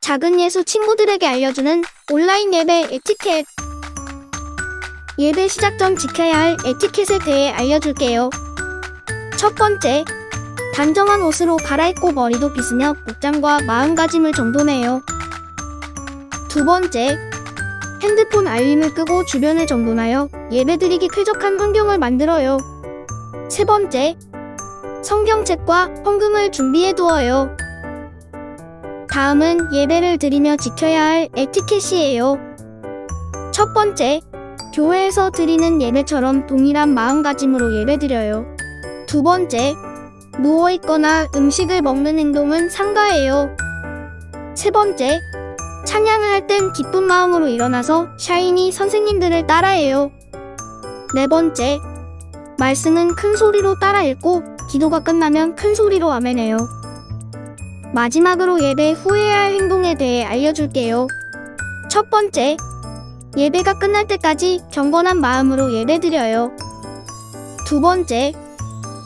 작은 예수 친구들에게 알려주는 온라인 예배 에티켓. 예배 시작 전 지켜야 할 에티켓에 대해 알려줄게요. 첫 번째, 단정한 옷으로 갈아입고 머리도 빗으며 복장과 마음가짐을 정돈해요. 두 번째, 핸드폰 알림을 끄고 주변을 정돈하여 예배드리기 쾌적한 환경을 만들어요. 세 번째, 성경책과 헌금을 준비해두어요. 다음은 예배를 드리며 지켜야 할 에티켓이에요. 첫 번째, 교회에서 드리는 예배처럼 동일한 마음가짐으로 예배드려요. 두 번째, 누워있거나 음식을 먹는 행동은 삼가해요. 세 번째, 찬양을 할 땐 기쁜 마음으로 일어나서 샤이니 선생님들을 따라해요. 네 번째, 말씀은 큰 소리로 따라 읽고 기도가 끝나면 큰 소리로 아멘해요. 마지막으로 예배 후에해야 할 행동에 대해 알려줄게요. 첫 번째, 예배가 끝날 때까지 경건한 마음으로 예배드려요. 두 번째,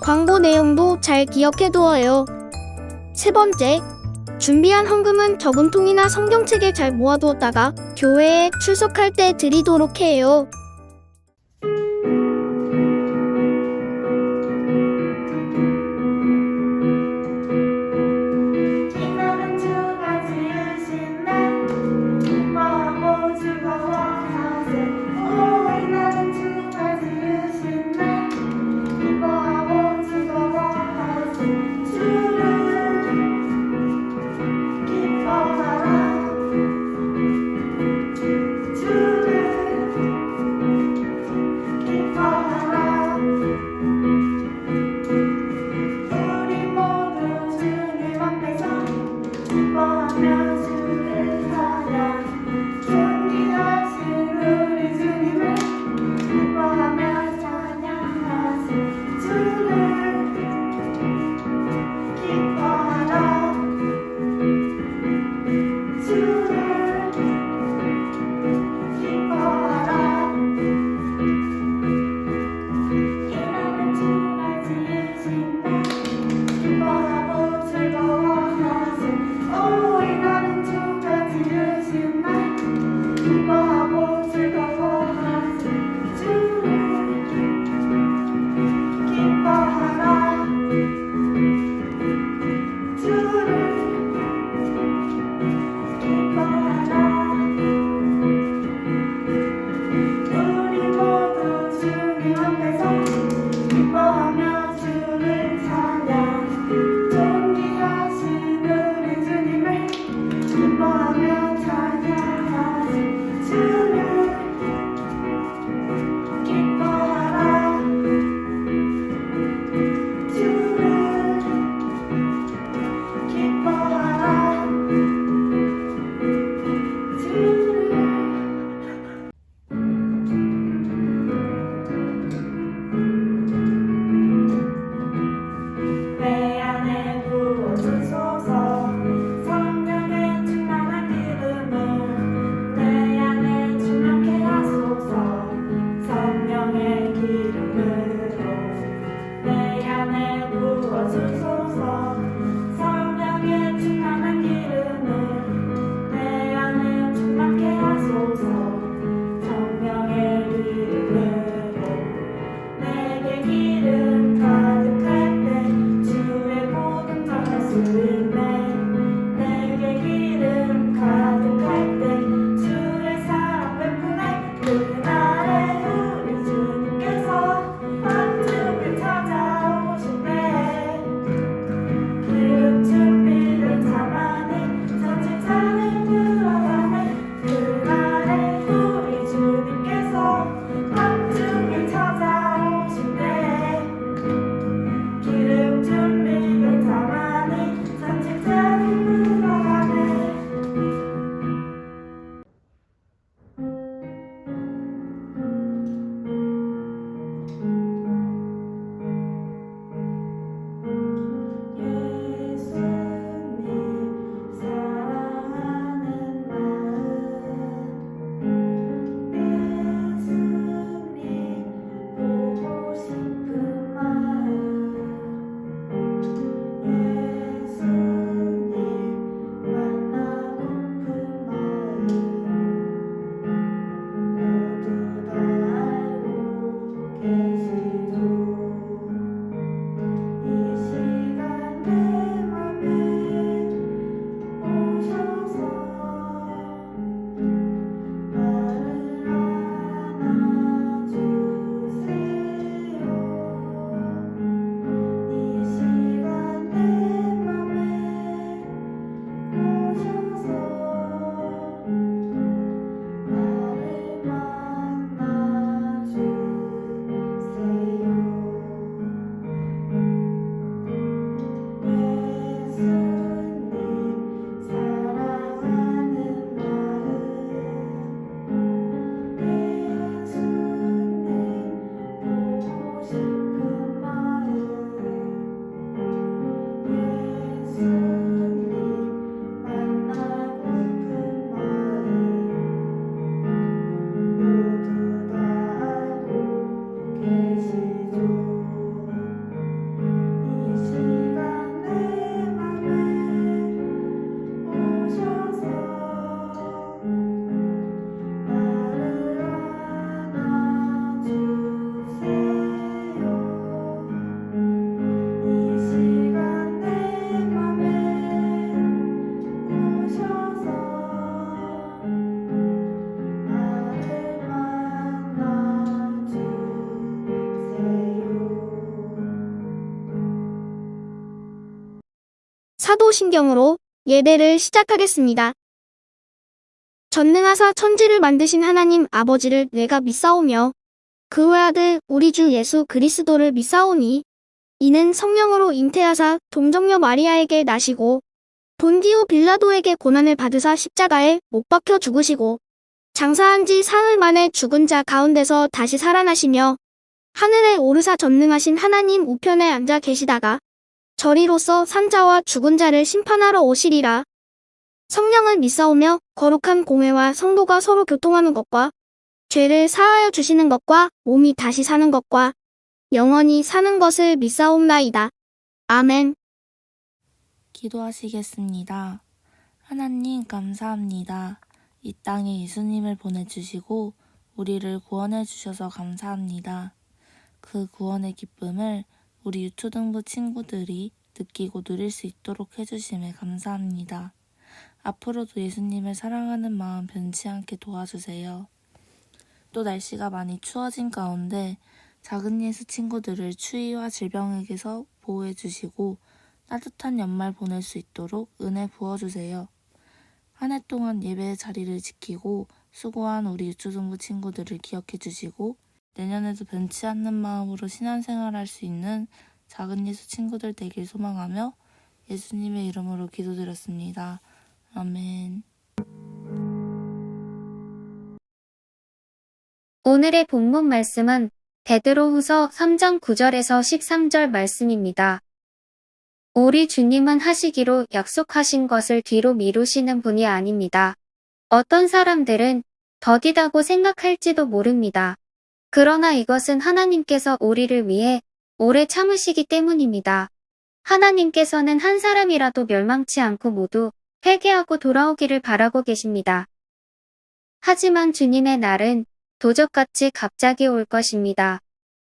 광고 내용도 잘 기억해두어요. 세 번째, 준비한 헌금은 저금통이나 성경책에 잘 모아두었다가 교회에 출석할 때 드리도록 해요. 사도신경으로 예배를 시작하겠습니다. 전능하사 천지를 만드신 하나님 아버지를 내가 믿사오며 그 외아들 우리 주 예수 그리스도를 믿사오니 이는 성령으로 잉태하사 동정녀 마리아에게 나시고 본디오 빌라도에게 고난을 받으사 십자가에 못 박혀 죽으시고 장사한 지 사흘 만에 죽은 자 가운데서 다시 살아나시며 하늘에 오르사 전능하신 하나님 우편에 앉아 계시다가 저리로서 산자와 죽은 자를 심판하러 오시리라. 성령을 믿사오며 거룩한 공회와 성도가 서로 교통하는 것과 죄를 사하여 주시는 것과 몸이 다시 사는 것과 영원히 사는 것을 믿사옵나이다. 아멘. 기도하시겠습니다. 하나님 감사합니다. 이 땅에 예수님을 보내주시고 우리를 구원해 주셔서 감사합니다. 그 구원의 기쁨을 우리 유초등부 친구들이 느끼고 누릴 수 있도록 해주심에 감사합니다. 앞으로도 예수님을 사랑하는 마음 변치 않게 도와주세요. 또 날씨가 많이 추워진 가운데 작은 예수 친구들을 추위와 질병에게서 보호해 주시고 따뜻한 연말 보낼 수 있도록 은혜 부어주세요. 한 해 동안 예배 자리를 지키고 수고한 우리 유초등부 친구들을 기억해 주시고 내년에도 변치 않는 마음으로 신앙생활할 수 있는 작은 예수 친구들 되길 소망하며 예수님의 이름으로 기도드렸습니다. 아멘. 오늘의 본문 말씀은 베드로후서 3장 9절에서 13절 말씀입니다. 우리 주님은 하시기로 약속하신 것을 뒤로 미루시는 분이 아닙니다. 어떤 사람들은 더디다고 생각할지도 모릅니다. 그러나 이것은 하나님께서 우리를 위해 오래 참으시기 때문입니다. 하나님께서는 한 사람이라도 멸망치 않고 모두 회개하고 돌아오기를 바라고 계십니다. 하지만 주님의 날은 도적같이 갑자기 올 것입니다.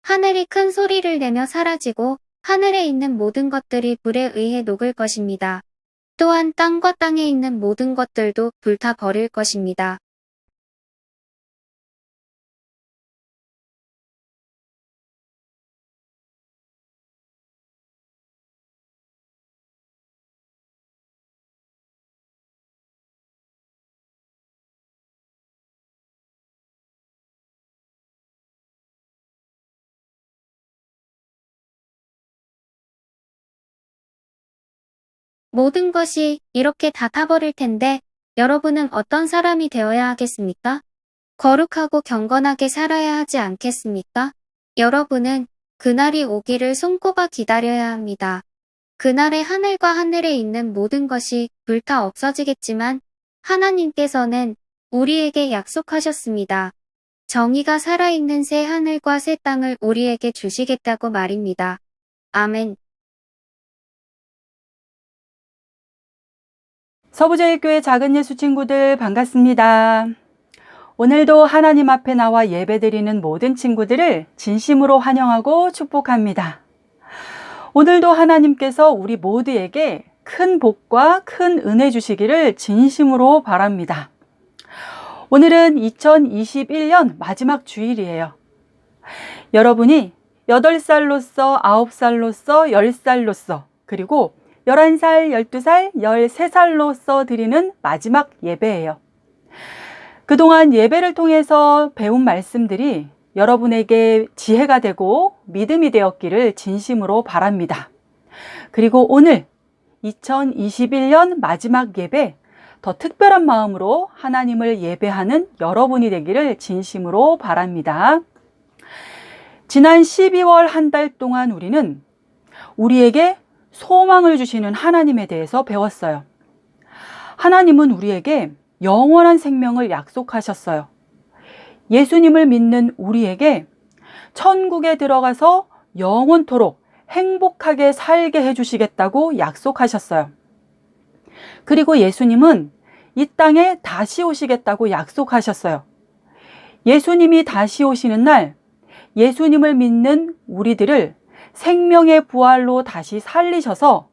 하늘이 큰 소리를 내며 사라지고 하늘에 있는 모든 것들이 불에 의해 녹을 것입니다. 또한 땅과 땅에 있는 모든 것들도 불타 버릴 것입니다. 모든 것이 이렇게 다 타버릴 텐데 여러분은 어떤 사람이 되어야 하겠습니까? 거룩하고 경건하게 살아야 하지 않겠습니까? 여러분은 그날이 오기를 손꼽아 기다려야 합니다. 그날에 하늘과 하늘에 있는 모든 것이 불타 없어지겠지만 하나님께서는 우리에게 약속하셨습니다. 정의가 살아있는 새 하늘과 새 땅을 우리에게 주시겠다고 말입니다. 아멘. 서부제일교회 작은 예수 친구들 반갑습니다. 오늘도 하나님 앞에 나와 예배드리는 모든 친구들을 진심으로 환영하고 축복합니다. 오늘도 하나님께서 우리 모두에게 큰 복과 큰 은혜 주시기를 진심으로 바랍니다. 오늘은 2021년 마지막 주일이에요. 여러분이 8살로서, 9살로서, 10살로서, 그리고 11살, 12살, 13살로서 드리는 마지막 예배예요. 그동안 예배를 통해서 배운 말씀들이 여러분에게 지혜가 되고 믿음이 되었기를 진심으로 바랍니다. 그리고 오늘 2021년 마지막 예배, 더 특별한 마음으로 하나님을 예배하는 여러분이 되기를 진심으로 바랍니다. 지난 12월 한 달 동안 우리는 우리에게 소망을 주시는 하나님에 대해서 배웠어요. 하나님은 우리에게 영원한 생명을 약속하셨어요. 예수님을 믿는 우리에게 천국에 들어가서 영원토록 행복하게 살게 해주시겠다고 약속하셨어요. 그리고 예수님은 이 땅에 다시 오시겠다고 약속하셨어요. 예수님이 다시 오시는 날 예수님을 믿는 우리들을 생명의 부활로 다시 살리셔서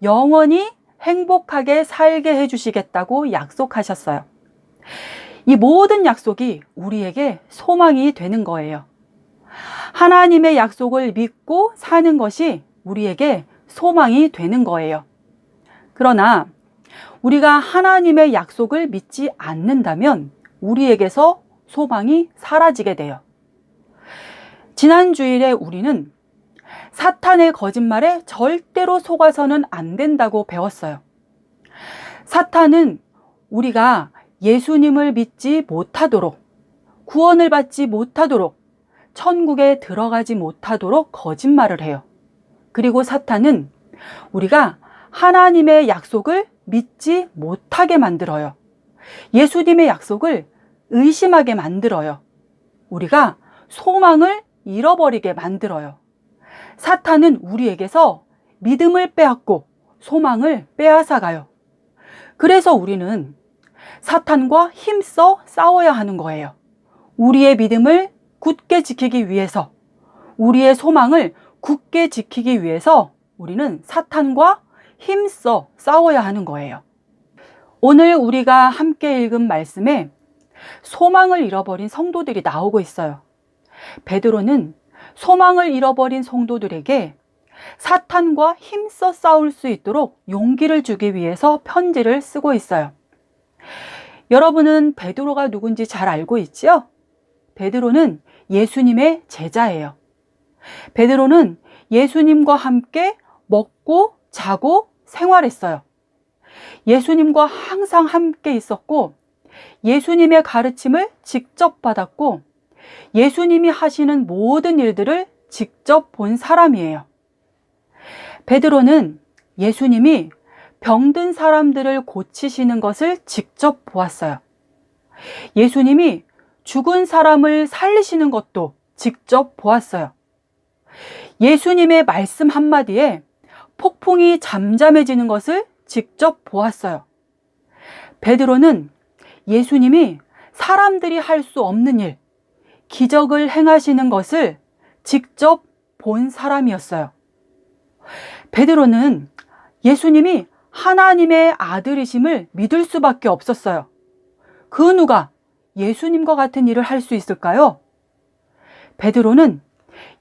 영원히 행복하게 살게 해주시겠다고 약속하셨어요. 이 모든 약속이 우리에게 소망이 되는 거예요. 하나님의 약속을 믿고 사는 것이 우리에게 소망이 되는 거예요. 그러나 우리가 하나님의 약속을 믿지 않는다면 우리에게서 소망이 사라지게 돼요. 지난 주일에 우리는 사탄의 거짓말에 절대로 속아서는 안 된다고 배웠어요. 사탄은 우리가 예수님을 믿지 못하도록, 구원을 받지 못하도록, 천국에 들어가지 못하도록 거짓말을 해요. 그리고 사탄은 우리가 하나님의 약속을 믿지 못하게 만들어요. 예수님의 약속을 의심하게 만들어요. 우리가 소망을 잃어버리게 만들어요. 사탄은 우리에게서 믿음을 빼앗고 소망을 빼앗아가요. 그래서 우리는 사탄과 힘써 싸워야 하는 거예요. 우리의 믿음을 굳게 지키기 위해서, 우리의 소망을 굳게 지키기 위해서 우리는 사탄과 힘써 싸워야 하는 거예요. 오늘 우리가 함께 읽은 말씀에 소망을 잃어버린 성도들이 나오고 있어요. 베드로는 소망을 잃어버린 성도들에게 사탄과 힘써 싸울 수 있도록 용기를 주기 위해서 편지를 쓰고 있어요. 여러분은 베드로가 누군지 잘 알고 있지요? 베드로는 예수님의 제자예요. 베드로는 예수님과 함께 먹고 자고 생활했어요. 예수님과 항상 함께 있었고 예수님의 가르침을 직접 받았고 예수님이 하시는 모든 일들을 직접 본 사람이에요. 베드로는 예수님이 병든 사람들을 고치시는 것을 직접 보았어요. 예수님이 죽은 사람을 살리시는 것도 직접 보았어요. 예수님의 말씀 한마디에 폭풍이 잠잠해지는 것을 직접 보았어요. 베드로는 예수님이 사람들이 할 수 없는 일, 기적을 행하시는 것을 직접 본 사람이었어요. 베드로는 예수님이 하나님의 아들이심을 믿을 수밖에 없었어요. 그 누가 예수님과 같은 일을 할 수 있을까요? 베드로는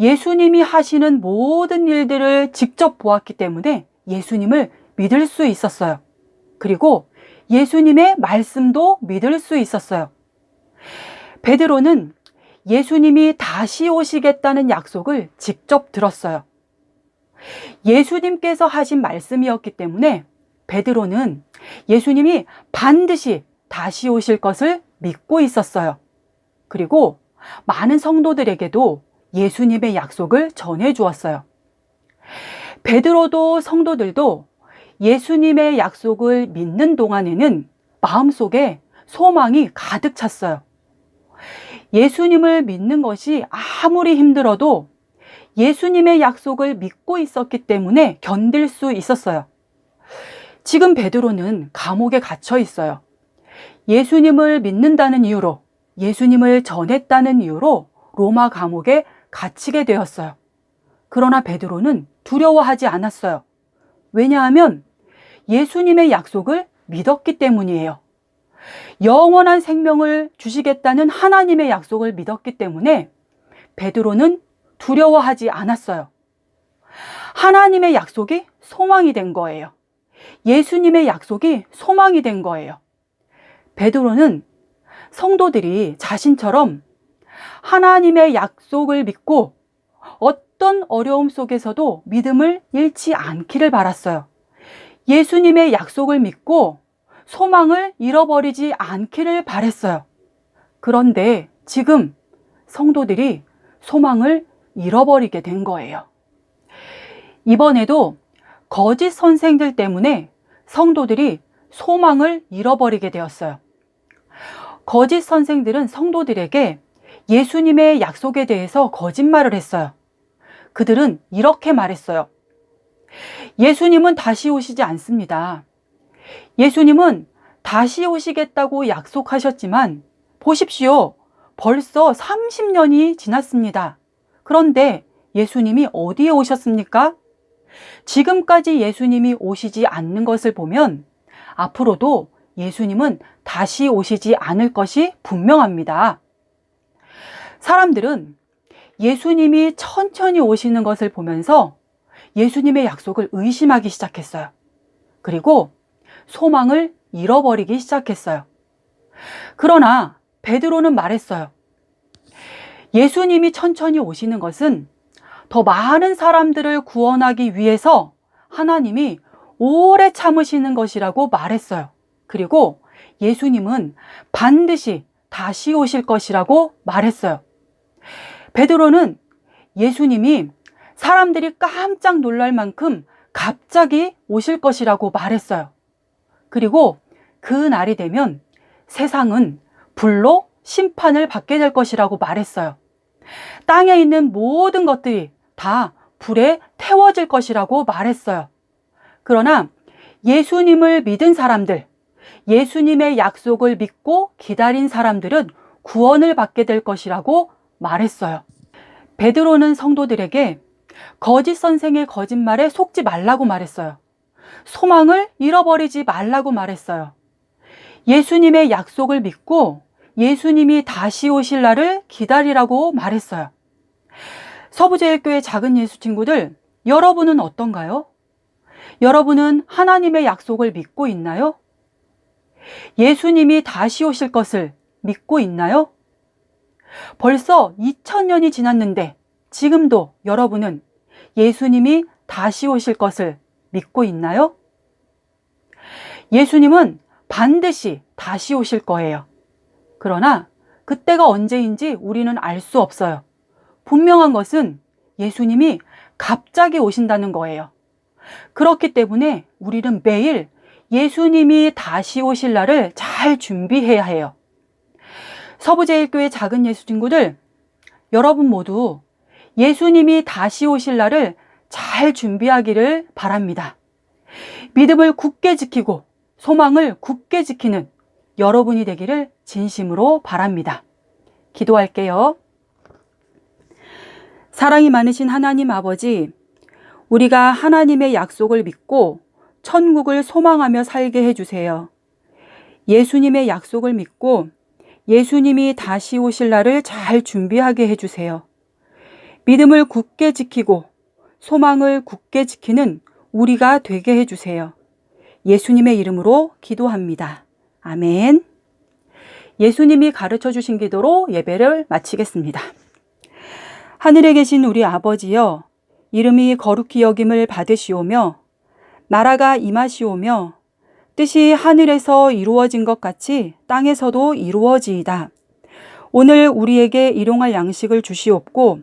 예수님이 하시는 모든 일들을 직접 보았기 때문에 예수님을 믿을 수 있었어요. 그리고 예수님의 말씀도 믿을 수 있었어요. 베드로는 예수님이 다시 오시겠다는 약속을 직접 들었어요. 예수님께서 하신 말씀이었기 때문에 베드로는 예수님이 반드시 다시 오실 것을 믿고 있었어요. 그리고 많은 성도들에게도 예수님의 약속을 전해 주었어요. 베드로도 성도들도 예수님의 약속을 믿는 동안에는 마음속에 소망이 가득 찼어요. 예수님을 믿는 것이 아무리 힘들어도 예수님의 약속을 믿고 있었기 때문에 견딜 수 있었어요. 지금 베드로는 감옥에 갇혀 있어요. 예수님을 믿는다는 이유로, 예수님을 전했다는 이유로 로마 감옥에 갇히게 되었어요. 그러나 베드로는 두려워하지 않았어요. 왜냐하면 예수님의 약속을 믿었기 때문이에요. 영원한 생명을 주시겠다는 하나님의 약속을 믿었기 때문에 베드로는 두려워하지 않았어요. 하나님의 약속이 소망이 된 거예요. 예수님의 약속이 소망이 된 거예요. 베드로는 성도들이 자신처럼 하나님의 약속을 믿고 어떤 어려움 속에서도 믿음을 잃지 않기를 바랐어요. 예수님의 약속을 믿고 소망을 잃어버리지 않기를 바랬어요. 그런데 지금 성도들이 소망을 잃어버리게 된 거예요. 이번에도 거짓 선생들 때문에 성도들이 소망을 잃어버리게 되었어요. 거짓 선생들은 성도들에게 예수님의 약속에 대해서 거짓말을 했어요. 그들은 이렇게 말했어요. 예수님은 다시 오시지 않습니다. 예수님은 다시 오시겠다고 약속하셨지만 보십시오. 벌써 30년이 지났습니다. 그런데 예수님이 어디에 오셨습니까? 지금까지 예수님이 오시지 않는 것을 보면 앞으로도 예수님은 다시 오시지 않을 것이 분명합니다. 사람들은 예수님이 천천히 오시는 것을 보면서 예수님의 약속을 의심하기 시작했어요. 그리고 소망을 잃어버리기 시작했어요. 그러나 베드로는 말했어요. 예수님이 천천히 오시는 것은 더 많은 사람들을 구원하기 위해서 하나님이 오래 참으시는 것이라고 말했어요. 그리고 예수님은 반드시 다시 오실 것이라고 말했어요. 베드로는 예수님이 사람들이 깜짝 놀랄 만큼 갑자기 오실 것이라고 말했어요. 그리고 그 날이 되면 세상은 불로 심판을 받게 될 것이라고 말했어요. 땅에 있는 모든 것들이 다 불에 태워질 것이라고 말했어요. 그러나 예수님을 믿은 사람들, 예수님의 약속을 믿고 기다린 사람들은 구원을 받게 될 것이라고 말했어요. 베드로는 성도들에게 거짓 선생의 거짓말에 속지 말라고 말했어요. 소망을 잃어버리지 말라고 말했어요. 예수님의 약속을 믿고 예수님이 다시 오실 날을 기다리라고 말했어요. 서부제일교회 작은 예수 친구들, 여러분은 어떤가요? 여러분은 하나님의 약속을 믿고 있나요? 예수님이 다시 오실 것을 믿고 있나요? 벌써 2000년이 지났는데 지금도 여러분은 예수님이 다시 오실 것을 믿고 있나요? 예수님은 반드시 다시 오실 거예요. 그러나 그때가 언제인지 우리는 알 수 없어요. 분명한 것은 예수님이 갑자기 오신다는 거예요. 그렇기 때문에 우리는 매일 예수님이 다시 오실 날을 잘 준비해야 해요. 서부제일교회 작은 예수 친구들, 여러분 모두 예수님이 다시 오실 날을 잘 준비하기를 바랍니다. 믿음을 굳게 지키고 소망을 굳게 지키는 여러분이 되기를 진심으로 바랍니다. 기도할게요. 사랑이 많으신 하나님 아버지, 우리가 하나님의 약속을 믿고 천국을 소망하며 살게 해주세요. 예수님의 약속을 믿고 예수님이 다시 오실 날을 잘 준비하게 해주세요. 믿음을 굳게 지키고 소망을 굳게 지키는 우리가 되게 해주세요. 예수님의 이름으로 기도합니다. 아멘. 예수님이 가르쳐 주신 기도로 예배를 마치겠습니다. 하늘에 계신 우리 아버지여, 이름이 거룩히 여김을 받으시오며 나라가 임하시오며 뜻이 하늘에서 이루어진 것 같이 땅에서도 이루어지이다. 오늘 우리에게 일용할 양식을 주시옵고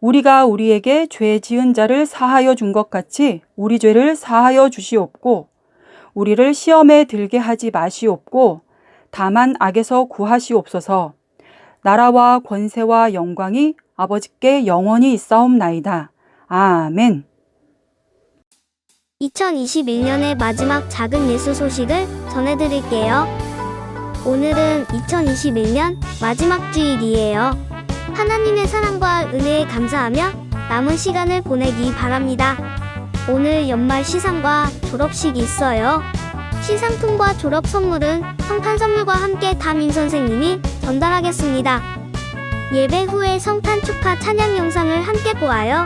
우리가 우리에게 죄 지은 자를 사하여 준 것 같이 우리 죄를 사하여 주시옵고 우리를 시험에 들게 하지 마시옵고 다만 악에서 구하시옵소서. 나라와 권세와 영광이 아버지께 영원히 있사옵나이다. 아멘. 2021년의 마지막 작은 예수 소식을 전해드릴게요. 오늘은 2021년 마지막 주일이에요. 하나님의 사랑과 은혜에 감사하며 남은 시간을 보내기 바랍니다. 오늘 연말 시상과 졸업식이 있어요. 시상품과 졸업 선물은 성탄 선물과 함께 담임 선생님이 전달하겠습니다. 예배 후에 성탄 축하 찬양 영상을 함께 보아요.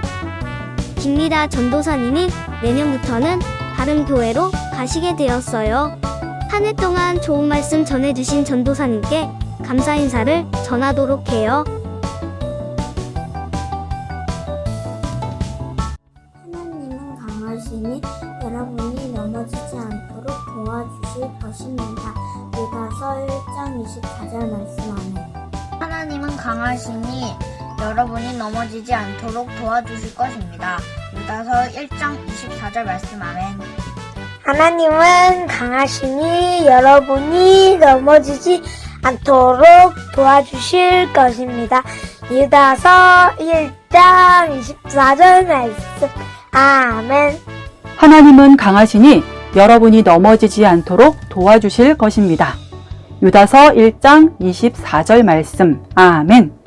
김미라 전도사님이 내년부터는 다른 교회로 가시게 되었어요. 한 해 동안 좋은 말씀 전해주신 전도사님께 감사 인사를 전하도록 해요. 하나님은 강하시니 여러분이 넘어지지 않도록 도와주실 것입니다. 유다서 1장 24절 말씀. 아멘. 하나님은 강하시니 여러분이 넘어지지 않도록 도와주실 것입니다. 유다서 1장 24절 말씀. 아멘. 하나님은 강하시니 여러분이 넘어지지 않도록 도와주실 것입니다. 유다서 1장 24절 말씀. 아멘. 하나님은 강하시니 여러분이 넘어지지 않도록 도와주실 것입니다. 유다서 1장 24절 말씀. 아멘.